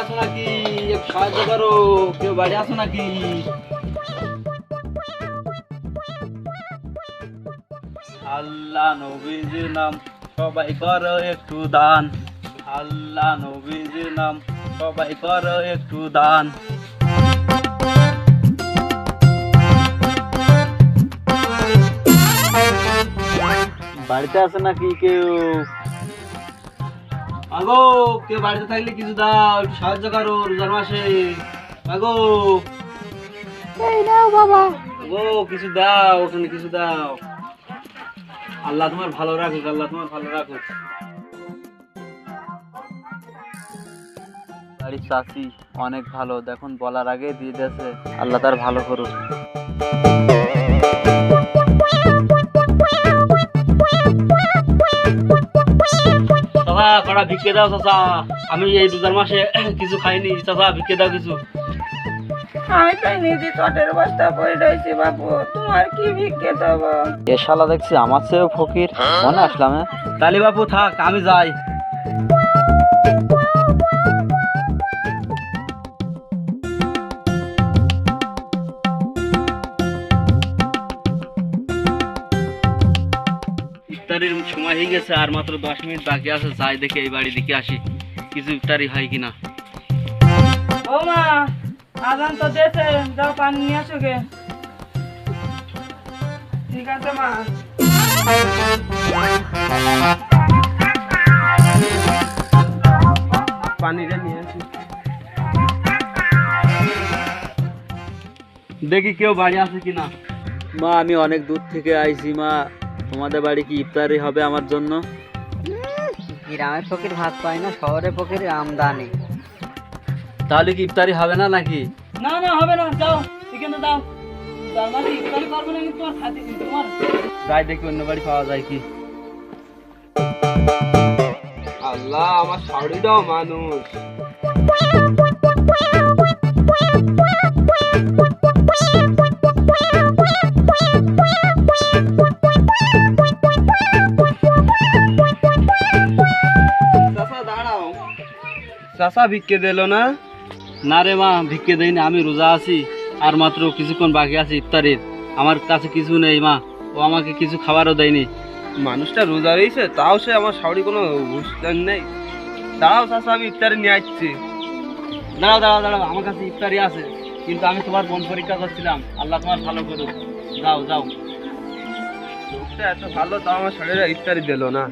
আছো নাকি? একটু সাহায্য করো, কেউ বাড়ি আছো নাকি? আল্লাহ নবীজির নাম সবাই করো একটু দান। আল্লাহ নবীজির নাম সবাই করো একটু দান। বাড়িতে আছে নাকি কেউ? আগো কেউ বাড়িতে থাকলে কিছু দাও, একটু সাহায্য করো রোজার মাসে। আগো এই নাও বাবা। আগো কিছু দাও, ওখানে কিছু দাও। আল্লাহ তোমার ভালো রাখুক, আল্লাহ তোমার ভালো রাখুক। বাড়ির চাচি অনেক ভালো, দেখুন বলার আগে দিয়ে দিয়েছে। আল্লাহ তার ভালো করুক। চাচা কটা ভিক্ষে দাও চাচা, আমি এই রোজার মাসে কিছু খাইনি। চাচা ভিক্ষে দাও কিছু। আমি তাই নিজে চটের বস্তা পরে রয়েছি বাবু, তোমার কি ভিক্ষে দেবো? এ শালা দেখছি আমার চেয়েও ফকির মনে আসলাম। তালি বাপু থাক, আমি যাই। ইফতারির সময় হয়ে গেছে, আর মাত্র 10 মিনিট বাকি আছে। যাই দেখে এই বাড়ি দিকে আসি, কিছু ইফতারি হয় কিনা। ও মা, আজান তো দিয়েছে, যাও পানি নিয়ে আসো গে। ঠিক আছে মা। পানিটা নিয়ে আসি। দেখি কেউ বাড়ি আছে কিনা। মা আমি অনেক দূর থেকে আইছি মা, তোমাদের বাড়ি কি ইফতারি হবে আমার জন্য? গ্রামের ফকির ভাত পায় না, শহরের ফকির আমদানি। তাহলে কি ইফতারি হবে না নাকি? না না হবে না, যাও এখানে দাও। তার মানে ইফতারি করবো না, কিন্তু তোমার খাতে তোমার। যাই দেখি অন্য বাড়ি পাওয়া যায় কি। আল্লাহ আমার শাড়িটাও মানুষ। চাচা দাঁড়াও, চাচা ভিক্ষে দিল না? না রে মা, ভিক্ষে দেয়নি, আমি রোজা আছি। আর মাত্র কিছুক্ষণ বাকি আছে ইফতারির। আমার কাছে কিছু নেই মা, ও আমাকে কিছু খাবারও দেয়নি। মানুষটা রোজা রয়েছে, তাও সে আমার শাড়ি কোনো বুঝতেন নেই। দাঁড়াও চাচা, আমি ইফতারি নিয়ে আসছি। দাঁড়াও দাঁড়াও দাঁড়াও, আমার কাছে ইফতারি আছে, কিন্তু আমি তোমার বোন পরীক্ষা করছিলাম। আল্লাহ তোমার ভালো করুক। যাও যাও। লোকটা এত ভালো, তাও আমার শাড়িটা ইফতারি দিল না।